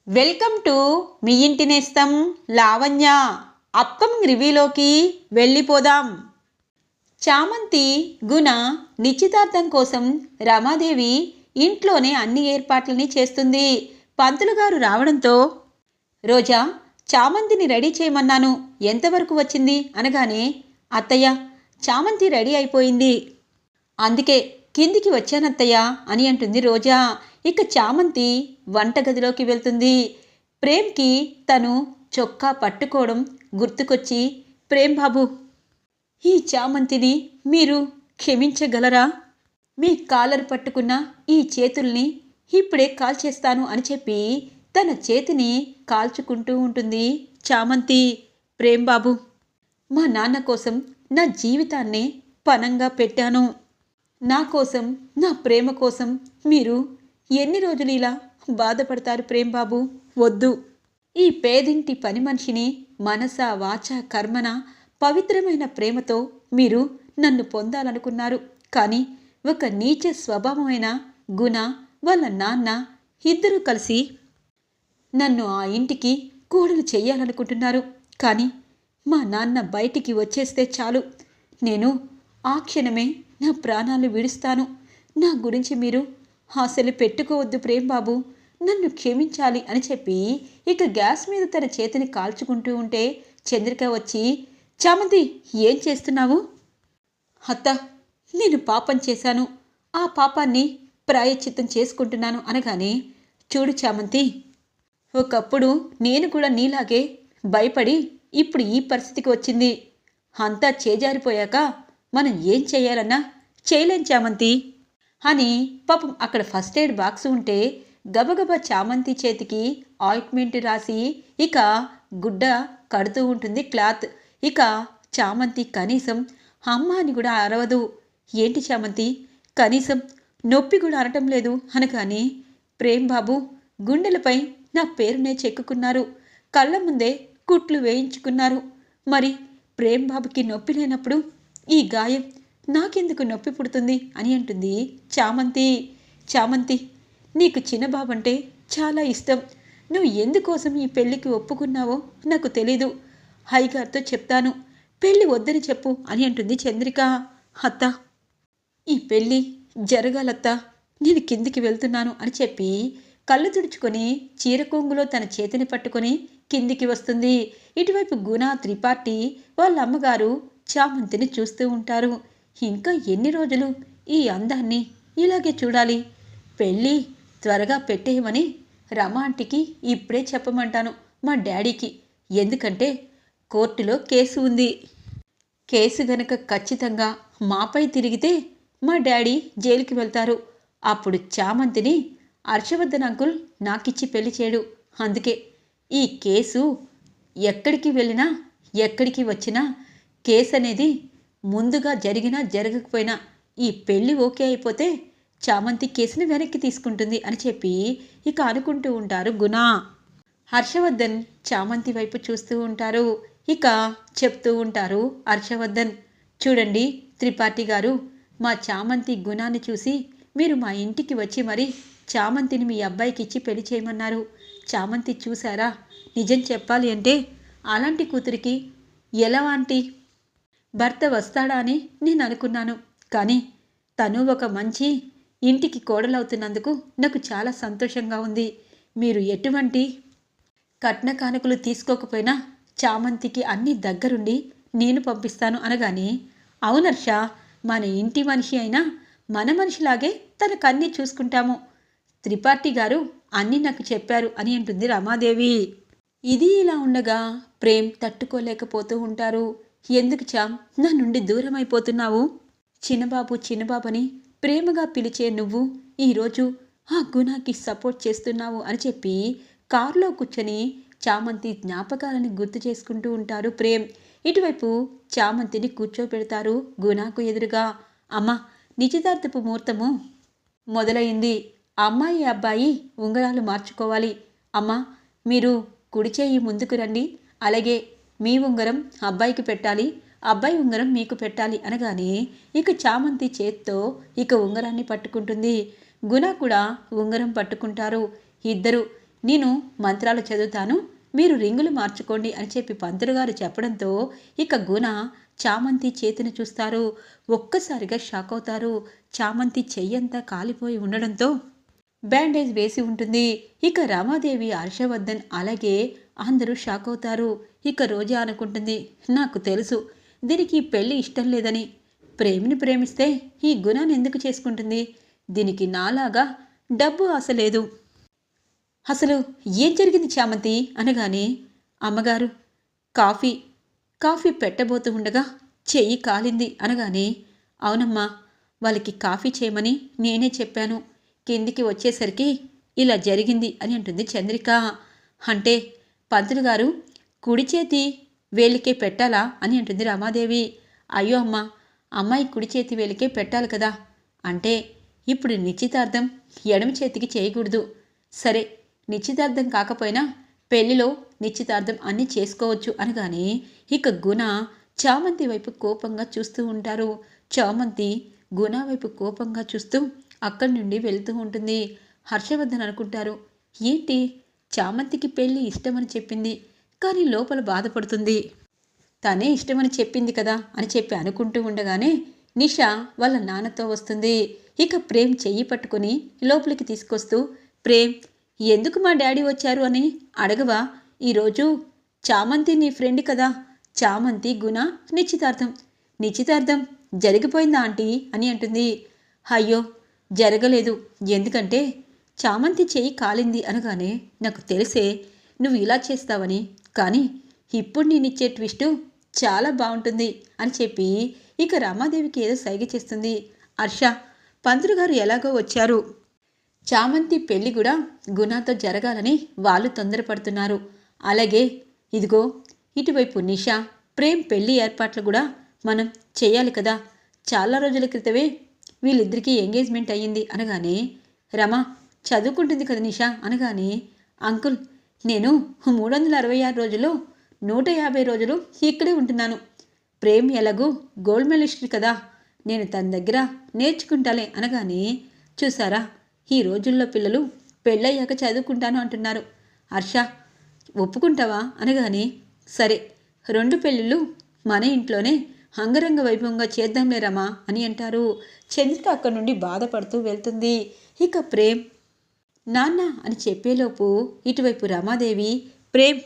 Welcome to me ఇంటి నేస్తం Lavanya. Upcoming రివ్యూలోకి వెళ్ళిపోదాం. చామంతి గుణ నిశ్చితార్థం కోసం రమాదేవి ఇంట్లోనే అన్ని ఏర్పాట్లని చేస్తుంది. పంతులు గారు రావడంతో రోజా చామంతిని రెడీ చేయమన్నాను, ఎంతవరకు వచ్చింది అనగానే అత్తయ్య చామంతి రెడీ అయిపోయింది, అందుకే కిందికి వచ్చానత్తయ్య అని అంటుంది రోజా. ఇక చామంతి వంటగదిలోకి వెళ్తుంది. ప్రేమ్కి తను చొక్కా పట్టుకోవడం గుర్తుకొచ్చి, ప్రేమ్ బాబు, ఈ చామంతిని మీరు క్షమించగలరా? మీ కాలర్ పట్టుకున్న ఈ చేతుల్ని ఇప్పుడే కాల్చేస్తాను అని చెప్పి తన చేతిని కాల్చుకుంటూ ఉంటుంది చామంతి. ప్రేమ్ బాబు, మా నాన్న కోసం నా జీవితాన్నే పణంగా పెట్టాను. నా కోసం, నా ప్రేమ కోసం మీరు ఎన్ని రోజులు ఇలా బాధపడతారు ప్రేమ్ బాబు? వద్దు. ఈ పేదింటి పని మనిషిని మనస వాచ కర్మన పవిత్రమైన ప్రేమతో మీరు నన్ను పొందాలనుకున్నారు. కానీ ఒక నీచ స్వభావమైన గుణ వాళ్ళ నాన్న ఇద్దరూ కలిసి నన్ను ఆ ఇంటికి కోడలు చెయ్యాలనుకుంటున్నారు. కానీ మా నాన్న బయటికి వచ్చేస్తే చాలు, నేను ఆ క్షణమే నా ప్రాణాలు విడుస్తాను. నా గురించి మీరు ఆశలు పెట్టుకోవద్దు ప్రేమ్ బాబు, నన్ను క్షమించాలి అని చెప్పి ఇక గ్యాస్ మీద తన చేతిని కాల్చుకుంటూ ఉంటే చంద్రిక వచ్చి, చామంతి ఏం చేస్తున్నావు? అత్త, నేను పాపం చేశాను, ఆ పాపాన్ని ప్రాయశ్చిత్తం చేసుకుంటున్నాను అనగానే, చూడు చామంతి, ఒకప్పుడు నేను కూడా నీలాగే భయపడి ఇప్పుడు ఈ పరిస్థితికి వచ్చింది. అంతా చేజారిపోయాక మనం ఏం చేయాలన్నా చేయలేం చామంతి అని పాపం అక్కడ ఫస్ట్ ఎయిడ్ బాక్స్ ఉంటే గబగబా చామంతి చేతికి ఆయింట్మెంట్ రాసి ఇక గుడ్డ కడుతూ ఉంటుంది క్లాత్. ఇక చామంతి కనీసం అమ్మ అని కూడా అరవదు. ఏంటి చామంతి, కనీసం నొప్పి కూడా అనటం లేదు అనగానే, ప్రేమ్ బాబు గుండెలపై నా పేరునే చెక్కుకున్నారు, కళ్ళ ముందే కుట్లు వేయించుకున్నారు. మరి ప్రేమ్ బాబుకి నొప్పి లేనప్పుడు ఈ గాయం నాకెందుకు నొప్పి పుడుతుంది అని అంటుంది చామంతి. చామంతి, నీకు చిన్నబాబు అంటే చాలా ఇష్టం. నువ్వు ఎందుకోసం ఈ పెళ్ళికి ఒప్పుకున్నావో నాకు తెలీదు. హైగారితో చెప్తాను, పెళ్ళి వద్దని చెప్పు అని అంటుంది చంద్రిక. అత్త, ఈ పెళ్ళి జరగాలత్తా, నేను కిందికి వెళ్తున్నాను అని చెప్పి కళ్ళు తుడుచుకొని చీరకొంగులో తన చేతిని పట్టుకొని కిందికి వస్తుంది. ఇటువైపు గుణ త్రిపాఠి వాళ్ళ అమ్మగారు చామంతిని చూస్తూ ఉంటారు. ఇంకా ఎన్ని రోజులు ఈ అందాన్ని ఇలాగే చూడాలి? పెళ్ళి త్వరగా పెట్టేయమని రమాంటికి ఇప్పుడే చెప్పమంటాను మా డాడీకి. ఎందుకంటే కోర్టులో కేసు ఉంది. కేసు గనక ఖచ్చితంగా మాపై తిరిగితే మా డాడీ జైలుకి వెళ్తారు. అప్పుడు చామంతిని హర్షవర్ధన్ అంకుల్ నాకిచ్చి పెళ్లి చేయడు. అందుకే ఈ కేసు ఎక్కడికి వెళ్ళినా ఎక్కడికి వచ్చినా కేసు అనేది ముందుగా జరిగినా జరగకపోయినా ఈ పెళ్ళి ఓకే అయిపోతే చామంతి కేసుని వెనక్కి తీసుకుంటుంది అని చెప్పి ఇక అనుకుంటూ ఉంటారు గుణ. హర్షవర్ధన్ చామంతి వైపు చూస్తూ ఉంటారు. ఇక చెప్తూ ఉంటారు హర్షవర్ధన్, చూడండి త్రిపాఠి గారు, మా చామంతి గుణాన్ని చూసి మీరు మా ఇంటికి వచ్చి మరి చామంతిని మీ అబ్బాయికి ఇచ్చి పెళ్లి చేయమన్నారు. చామంతి చూసారా, నిజం చెప్పాలి అంటే అలాంటి కూతురికి ఎలాంటి భర్త వస్తాడా అని నేను అనుకున్నాను. కానీ తను ఒక మంచి ఇంటికి కోడలవుతున్నందుకు నాకు చాలా సంతోషంగా ఉంది. మీరు ఎటువంటి కట్న కానుకలు తీసుకోకపోయినా చామంతికి అన్నీ దగ్గరుండి నేను పంపిస్తాను అనగానే, అవునర్ష, మన ఇంటి మనిషి అయినా మన మనిషిలాగే తనకన్నీ చూసుకుంటాము. త్రిపాఠి గారు అన్నీ నాకు చెప్పారు అని అంటుంది రమాదేవి. ఇది ఇలా ఉండగా ప్రేమ్ తట్టుకోలేకపోతూ ఉంటారు. ఎందుకు చామ్ నా నుండి దూరం అయిపోతున్నావు? చిన్నబాబు చిన్నబాబుని ప్రేమగా పిలిచే నువ్వు ఈరోజు ఆ గుణాకి సపోర్ట్ చేస్తున్నావు అని చెప్పి కారులో కూర్చొని చామంతి జ్ఞాపకాలని గుర్తు చేసుకుంటూ ఉంటారు ప్రేమ్. ఇటువైపు చామంతిని కూర్చోబెడతారు గుణాకు ఎదురుగా. అమ్మ, నిశ్చితార్థపు ముహూర్తము మొదలైంది. అమ్మాయి అబ్బాయి ఉంగరాలు మార్చుకోవాలి. అమ్మ, మీరు కుడి చేయి ముందుకు రండి, అలాగే మీ ఉంగరం అబ్బాయికి పెట్టాలి, అబ్బాయి ఉంగరం మీకు పెట్టాలి అనగానే ఇక చామంతి చేత్తో ఇక ఉంగరాన్ని పట్టుకుంటుంది. గుణ కూడా ఉంగరం పట్టుకుంటారు. ఇద్దరు నేను మంత్రాలు చదువుతాను, మీరు రింగులు మార్చుకోండి అని చెప్పి పంతులు గారు చెప్పడంతో ఇక గుణ చామంతి చేతిని చూస్తారు. ఒక్కసారిగా షాక్ అవుతారు. చామంతి చెయ్యంతా కాలిపోయి ఉండడంతో బ్యాండేజ్ వేసి ఉంటుంది. ఇక రమాదేవి, హర్షవర్ధన్ అలాగే అందరూ షాక్ అవుతారు. ఇక రోజా అనుకుంటుంది, నాకు తెలుసు దీనికి పెళ్లి ఇష్టం లేదని. ప్రేమిని ప్రేమిస్తే ఈ గుణాన్ని ఎందుకు చేసుకుంటుంది? దీనికి నాలాగా డబ్బు ఆశ లేదు. అసలు ఏం జరిగింది చామంతి అనగానే, అమ్మగారు కాఫీ కాఫీ పెట్టబోతూ ఉండగా చెయ్యి కాలింది అనగానే, అవునమ్మా, వాళ్ళకి కాఫీ చేయమని నేనే చెప్పాను, కిందికి వచ్చేసరికి ఇలా జరిగింది అని అంటుంది చంద్రిక. అంటే పంతులు గారు కుడి చేతి వేలికే పెట్టాలా అని అంటుంది రమాదేవి. అయ్యో అమ్మా, అమ్మాయి కుడి చేతి వేలికే పెట్టాలి కదా. అంటే ఇప్పుడు నిశ్చితార్థం ఎడమ చేతికి చేయకూడదు. సరే, నిశ్చితార్థం కాకపోయినా పెళ్లిలో నిశ్చితార్థం అన్నీ చేసుకోవచ్చు అనగానే ఇక గుణ చామంతి వైపు కోపంగా చూస్తూ ఉంటారు. చామంతి గుణ వైపు కోపంగా చూస్తూ అక్కడి నుండి వెళ్తూ ఉంటుంది. హర్షవర్ధన్ అనుకుంటారు, ఏంటి చామంతికి పెళ్ళి ఇష్టమని చెప్పింది, కానీ లోపల బాధపడుతుంది. తనే ఇష్టమని చెప్పింది కదా అని చెప్పి అనుకుంటూ ఉండగానే నిషా వాళ్ళ నాన్నతో వస్తుంది. ఇక ప్రేమ్ చెయ్యి పట్టుకుని లోపలికి తీసుకొస్తూ, ప్రేమ్ ఎందుకు మా డాడీ వచ్చారు అని అడగవా? ఈరోజు చామంతి నీ ఫ్రెండ్ కదా, చామంతి గుణ నిశ్చితార్థం జరిగిపోయిందా ఆంటీ అని అంటుంది. అయ్యో జరగలేదు, ఎందుకంటే చామంతి చెయ్యి కాలింది అనగానే నాకు తెలిసే నువ్వు ఇలా చేస్తావని, కానీ ఇప్పుడు నేనిచ్చే ట్విస్టు చాలా బాగుంటుంది అని చెప్పి ఇక రమాదేవికి ఏదో సైగ చేస్తుంది. హర్ష, పంతులు గారు ఎలాగో వచ్చారు, చామంతి పెళ్లి కూడా గుణాతో జరగాలని వాళ్ళు తొందరపడుతున్నారు. అలాగే ఇదిగో ఇటువైపు నిషా ప్రేమ్ పెళ్లి ఏర్పాట్లు కూడా మనం చేయాలి కదా. చాలా రోజుల క్రితమే వీళ్ళిద్దరికీ ఎంగేజ్మెంట్ అయ్యింది అనగానే, రమా చదువుకుంటుంది కదా నిషా అనగానే, అంకుల్ నేను 366 రోజులు 150 రోజులు ఇక్కడే ఉంటున్నాను. ప్రేమ్ ఎలాగూ గోల్డ్ మెడలిస్ట్ కదా, నేను తన దగ్గర నేర్చుకుంటాలే అనగానే, చూసారా ఈ రోజుల్లో పిల్లలు పెళ్ళయ్యాక చదువుకుంటాను అంటున్నారు. హర్ష ఒప్పుకుంటావా అనగానే, సరే 2 పెళ్ళిళ్ళు మన ఇంట్లోనే అంగరంగ వైభవంగా చేద్దాంలే రమా అని అంటారు. చంద్రిక అక్కడి నుండి బాధపడుతూ వెళ్తుంది. ఇక ప్రేమ్ నాన్న అని చెప్పేలోపు ఇటువైపు రమాదేవి, ప్రేమ్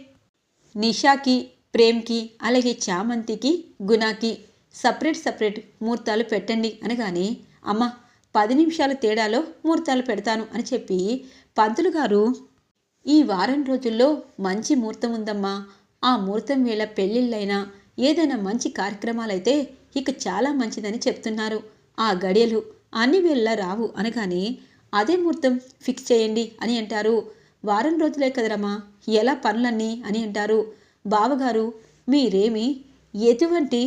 నిషాకి ప్రేమ్కి అలాగే చామంతికి గుణాకి సపరేట్ ముహూర్తాలు పెట్టండి అనగానే, అమ్మ 10 నిమిషాల తేడాలో ముహూర్తాలు పెడతాను అని చెప్పి పంతులు గారు, ఈ వారం రోజుల్లో మంచి ముహూర్తం ఉందమ్మా, ఆ ముహూర్తం వేళ పెళ్ళిళ్ళైనా ఏదైనా మంచి కార్యక్రమాలైతే ఇక చాలా మంచిదని చెప్తున్నారు. ఆ గడియలు అన్ని వేళ రావు అనగానే, అదే ముహూర్తం ఫిక్స్ చేయండి అని అంటారు. వారం రోజులే కదరమ్మా, ఎలా పనులన్నీ అని అంటారు. బావగారు మీరేమీ ఎటువంటి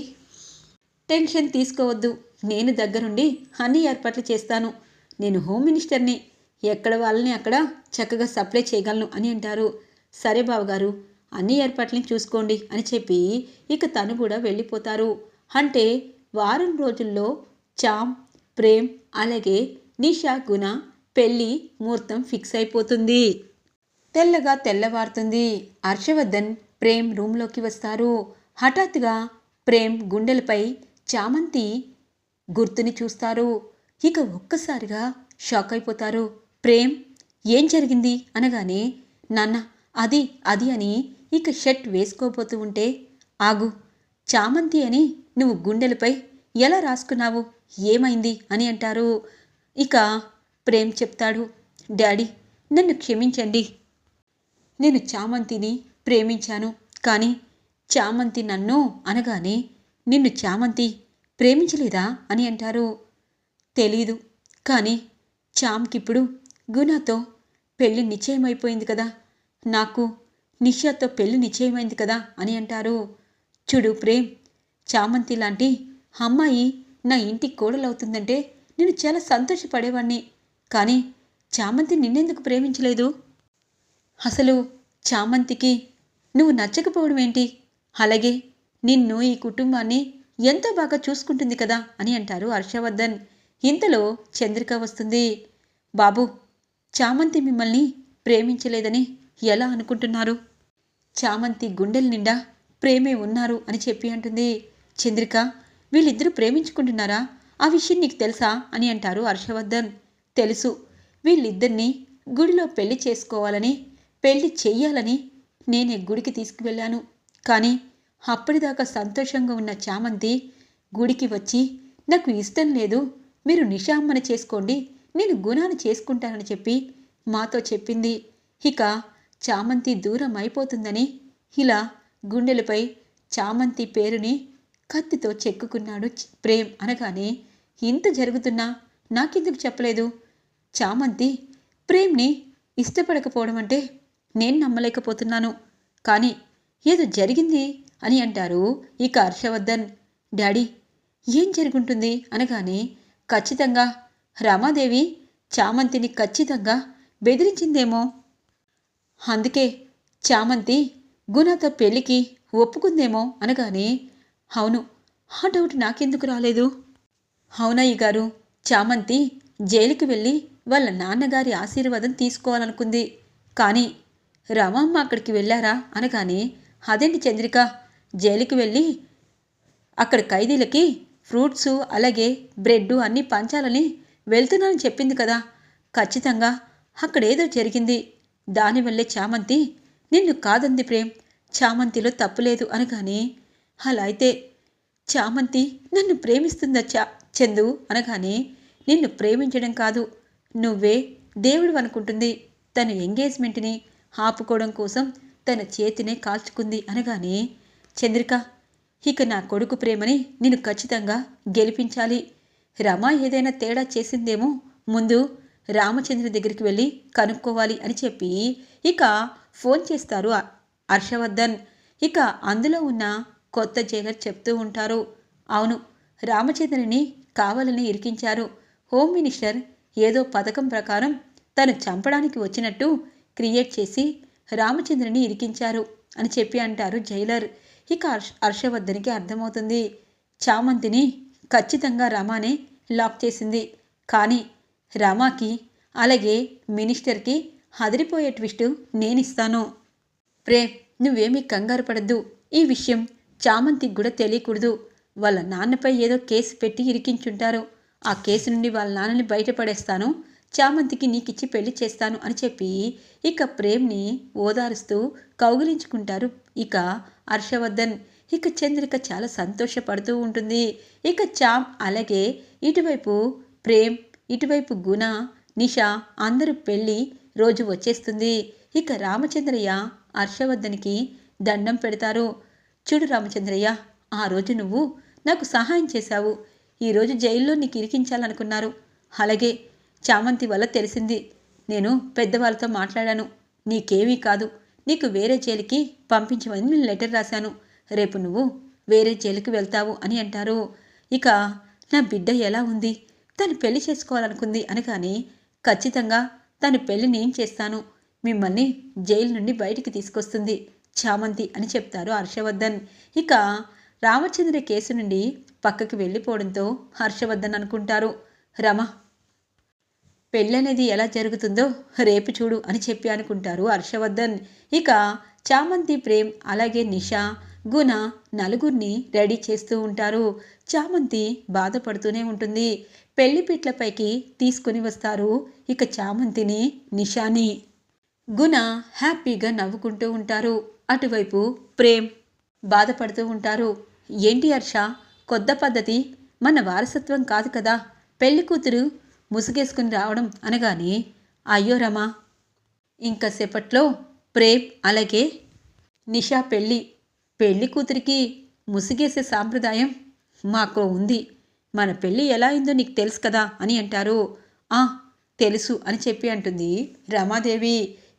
టెన్షన్ తీసుకోవద్దు, నేను దగ్గరుండి అన్ని ఏర్పాట్లు చేస్తాను. నేను హోమ్ మినిస్టర్ని, ఎక్కడ వాళ్ళని అక్కడ చక్కగా సప్లై చేయగలను అని అంటారు. సరే బావగారు, అన్ని ఏర్పాట్లని చూసుకోండి అని చెప్పి ఇక తను కూడా వెళ్ళిపోతారు. అంటే వారం రోజుల్లో చామ్, ప్రేమ్ అలాగే నిషా గుణ పెళ్ళి ముహూర్తం ఫిక్స్ అయిపోతుంది. తెల్లగా తెల్లవారుతుంది. హర్షవర్ధన్ ప్రేమ్ రూమ్లోకి వస్తారు. హఠాత్తుగా ప్రేమ్ గుండెలపై చామంతి గుర్తుని చూస్తారు. ఇక ఒక్కసారిగా షాక్ అయిపోతారు. ప్రేమ్ ఏం జరిగింది అనగానే, నాన్న అది అది అని ఇక షర్ట్ వేసుకోబోతూ ఉంటే, ఆగు, చామంతి అని నువ్వు గుండెలపై ఎలా రాసుకున్నావు, ఏమైంది అని అంటారు. ఇక ప్రేమ్ చెప్తాడు, డాడీ నన్ను క్షమించండి, నేను చామంతిని ప్రేమించాను, కానీ చామంతి నన్ను అనగానే, నిన్ను చామంతి ప్రేమించలేదా అని అంటారు. తెలీదు, కానీ చామ్కిప్పుడు గుణతో పెళ్ళి నిశ్చయమైపోయింది కదా, నాకు నిషాతో పెళ్ళి నిశ్చయమైంది కదా అని అంటారు. చూడు ప్రేమ్, చామంతి లాంటి అమ్మాయి నా ఇంటికి కోడలవుతుందంటే నేను చాలా సంతోషపడేవాణ్ణి, కానీ చామంతి నిన్నెందుకు ప్రేమించలేదు? అసలు చామంతికి నువ్వు నచ్చకపోవడం ఏంటి? అలాగే నిన్ను ఈ కుటుంబాన్ని ఎంతో బాగా చూసుకుంటుంది కదా అని అంటారు హర్షవర్ధన్. ఇంతలో చంద్రిక వస్తుంది. బాబు, చామంతి మిమ్మల్ని ప్రేమించలేదని ఎలా అనుకుంటున్నారు? చామంతి గుండెల నిండా ప్రేమే ఉన్నారు అని చెప్పి అంటుంది. చంద్రిక, వీళ్ళిద్దరూ ప్రేమించుకుంటున్నారా? ఆ విషయం నీకు తెలుసా అని అంటారు హర్షవర్ధన్. తెలుసు. వీళ్ళిద్దరినీ గుడిలో పెళ్లి చేసుకోవాలని, పెళ్లి చెయ్యాలని నేనే గుడికి తీసుకువెళ్ళాను. కానీ అప్పటిదాకా సంతోషంగా ఉన్న చామంతి గుడికి వచ్చి నాకు ఇష్టం లేదు, మీరు నిషామ్మని చేసుకోండి, నేను గుణాన్ని చేసుకుంటానని చెప్పి మాతో చెప్పింది. ఇక చామంతి దూరం అయిపోతుందని ఇలా గుండెలపై చామంతి పేరుని కత్తితో చెక్కుకున్నాడు ప్రేమ్ అనగానే, ఇంత జరుగుతున్నా నాకెందుకు చెప్పలేదు? చామంతి ప్రేమ్ని ఇష్టపడకపోవడం అంటే నేను నమ్మలేకపోతున్నాను. కానీ ఏదో జరిగింది అని అంటారు ఇక హర్షవర్ధన్. డాడీ, ఏం జరుగుంటుంది అనగానే, ఖచ్చితంగా రమాదేవి చామంతిని ఖచ్చితంగా బెదిరించిందేమో. అందుకే చామంతి గుణతో పెళ్లికి ఒప్పుకుందేమో అనగానే, అవును, ఆ డౌట్ నాకెందుకు రాలేదు? అవునయ్య గారు, చామంతి జైలుకి వెళ్ళి వాళ్ళ నాన్నగారి ఆశీర్వాదం తీసుకోవాలనుకుంది. కానీ రమమ్మ అక్కడికి వెళ్ళారా అనగానే, అదేంటి చంద్రిక, జైలుకి వెళ్ళి అక్కడ ఖైదీలకి ఫ్రూట్సు అలాగే బ్రెడ్డు అన్నీ పంచాలని వెళ్తున్నానని చెప్పింది కదా. ఖచ్చితంగా అక్కడేదో జరిగింది. దానివల్లే చామంతి నిన్ను కాదంది ప్రేమ్, చామంతిలో తప్పులేదు అనగానే, అలా అయితే చామంతి నన్ను ప్రేమిస్తుందా చందు అనగానే, నిన్ను ప్రేమించడం కాదు, నువ్వే దేవుడు అనుకుంటుంది. తన ఎంగేజ్మెంట్ని ఆపుకోవడం కోసం తన చేతినే కాల్చుకుంది అనగానే, చంద్రిక, ఇక నా కొడుకు ప్రేమని నేను ఖచ్చితంగా గెలిపించాలి. రమ ఏదైనా తేడా చేసిందేమో, ముందు రామచంద్ర దగ్గరికి వెళ్ళి కనుక్కోవాలి అని చెప్పి ఇక ఫోన్ చేస్తారు హర్షవర్ధన్. ఇక అందులో ఉన్న కొత్త జైలర్ చెప్తూ ఉంటారు, అవును, రామచంద్రని కావాలని ఇరికించారు. హోమ్ మినిస్టర్ ఏదో పథకం ప్రకారం తను చంపడానికి వచ్చినట్టు క్రియేట్ చేసి రామచంద్రని ఇరికించారు అని చెప్పి అంటారు జైలర్. ఇక హర్షవర్ధన్కి అర్థమవుతుంది, చామంతిని ఖచ్చితంగా రమానే లాక్ చేసింది. కానీ రమాకి అలాగే మినిస్టర్కి అదిరిపోయే ట్విస్టు నేనిస్తాను. ప్రేమ్, నువ్వేమీ కంగారు పడద్దు. ఈ విషయం చామంతికి కూడా తెలియకూడదు. వాళ్ళ నాన్నపై ఏదో కేసు పెట్టి ఇరికించుంటారు. ఆ కేసు నుండి వాళ్ళ నాన్నని బయటపడేస్తాను, చామంతికి నీకిచ్చి పెళ్లి చేస్తాను అని చెప్పి ఇక ప్రేమ్ని ఓదారుస్తూ కౌగిలించుకుంటారు ఇక హర్షవర్ధన్. ఇక చంద్రిక చాలా సంతోషపడుతూ ఉంటుంది. ఇక చామ్ అలాగే ఇటువైపు ప్రేమ్, ఇటువైపు గుణ, నిషా అందరూ పెళ్ళి రోజు వచ్చేస్తుంది. ఇక రామచంద్రయ్య హర్షవర్ధన్కి దండం పెడతారు. చూడు రామచంద్రయ్య, ఆ రోజు నువ్వు నాకు సహాయం చేశావు. ఈరోజు జైల్లో నీకు ఇరికించాలనుకున్నారు. అలాగే చామంతి వల్ల తెలిసింది. నేను పెద్దవాళ్ళతో మాట్లాడాను. నీకేమీ కాదు, నీకు వేరే జైలుకి పంపించమని నేను లెటర్ రాశాను. రేపు నువ్వు వేరే జైలుకి వెళ్తావు అని అంటారు. ఇక నా బిడ్డ ఎలా ఉంది, తను పెళ్లి చేసుకోవాలనుకుంది అనగానే, ఖచ్చితంగా తను పెళ్లి నేను చేస్తాను, మిమ్మల్ని జైలు నుండి బయటికి తీసుకొస్తుంది చామంతి అని చెప్తారు హర్షవర్ధన్. ఇక రామచంద్ర కేసు నుండి పక్కకి వెళ్ళిపోవడంతో హర్షవర్ధన్ అనుకుంటారు, రమ పెళ్ళనేది ఎలా జరుగుతుందో రేపు చూడు అని చెప్పి అనుకుంటారు హర్షవర్ధన్. ఇక చామంతి, ప్రేమ్ అలాగే నిషా, గుణ నలుగురిని రెడీ చేస్తూ ఉంటారు. చామంతి బాధపడుతూనే ఉంటుంది. పెళ్లిపీట్లపైకి తీసుకుని వస్తారు ఇక చామంతిని, నిషాని. గుణ హ్యాపీగా నవ్వుకుంటూ ఉంటారు. అటువైపు ప్రేమ్ బాధపడుతూ ఉంటారు. ఏంటి హర్ష, కొత్త పద్ధతి, మన వారసత్వం కాదు కదా, పెళ్లి కూతురు ముసుగేసుకుని రావడం అనగానే, అయ్యో రమా, ఇంకా సేపట్లో ప్రేమ్ అలాగే నిషా పెళ్లి కూతురికి ముసుగేసే సాంప్రదాయం మాకు ఉంది. మన పెళ్ళి ఎలా అయిందో నీకు తెలుసు కదా అని అంటారు. తెలుసు అని చెప్పి అంటుంది రమాదేవి.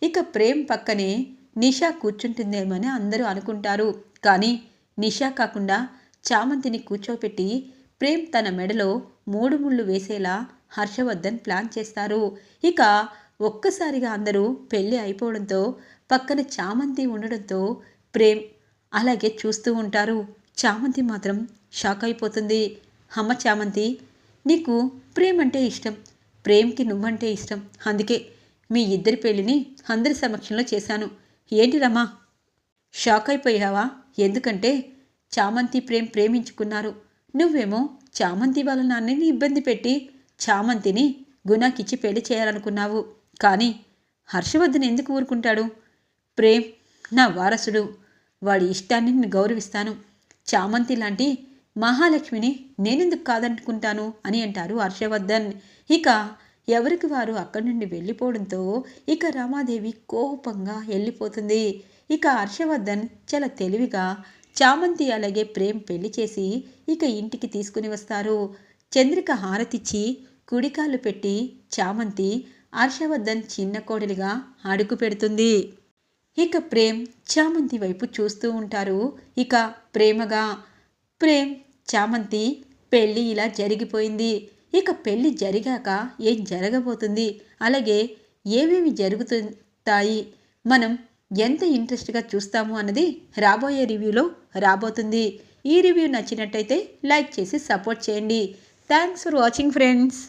ఇక ప్రేమ్ పక్కనే నిషా కూర్చుంటుందేమని అందరూ అనుకుంటారు. కానీ నిషా కాకుండా చామంతిని కూర్చోపెట్టి ప్రేమ్ తన మెడలో 3 ముళ్ళు వేసేలా హర్షవర్ధన్ ప్లాన్ చేస్తారు. ఇక ఒక్కసారిగా అందరూ పెళ్ళి అయిపోవడంతో పక్కన చామంతి ఉండడంతో ప్రేమ్ అలాగే చూస్తూ ఉంటారు. చామంతి మాత్రం షాక్ అయిపోతుంది. అమ్మ చామంతి, నీకు ప్రేమ్ అంటే ఇష్టం, ప్రేమ్కి నువ్వంటే ఇష్టం, అందుకే మీ ఇద్దరి పెళ్లిని అందరి సమక్షంలో చేశాను. ఏంటి రమా, షాక్ అయిపోయావా? ఎందుకంటే చామంతి ప్రేమించుకున్నారు. నువ్వేమో చామంతి వాళ్ళ నాన్నని ఇబ్బంది పెట్టి చామంతిని గుణాకిచ్చి పెళ్లి చేయాలనుకున్నావు. కానీ హర్షవర్ధన్ ఎందుకు ఊరుకుంటాడు? ప్రేమ్ నా వారసుడు, వాడి ఇష్టాన్ని నేను గౌరవిస్తాను. చామంతి లాంటి మహాలక్ష్మిని నేనెందుకు కాదనుకుంటాను అని అంటారు హర్షవర్ధన్. ఇక ఎవరికి వారు అక్కడి నుండి వెళ్ళిపోవడంతో ఇక రమాదేవి కోపంగా వెళ్ళిపోతుంది. ఇక హర్షవర్ధన్ చాలా తెలివిగా చామంతి అలాగే ప్రేమ్ పెళ్లి చేసి ఇక ఇంటికి తీసుకుని వస్తారు. చంద్రిక హారతిచ్చి కుడికాళ్ళు పెట్టి చామంతి హర్షవర్ధన్ చిన్న కోడలిగా అడుగు పెడుతుంది. ఇక ప్రేమ్ చామంతి వైపు చూస్తూ ఉంటారు. ఇక ప్రేమగా, ప్రేమ్ చామంతి పెళ్ళి ఇలా జరిగిపోయింది. ఇక పెళ్ళి జరిగాక ఏం జరగబోతుంది, అలాగే ఏమేమి జరుగుతాయి, మనం ఎంత ఇంట్రెస్ట్గా చూస్తాము అన్నది రాబోయే రివ్యూలో రాబోతుంది. ఈ రివ్యూ నచ్చినట్టయితే లైక్ చేసి సపోర్ట్ చేయండి. Thanks for watching friends.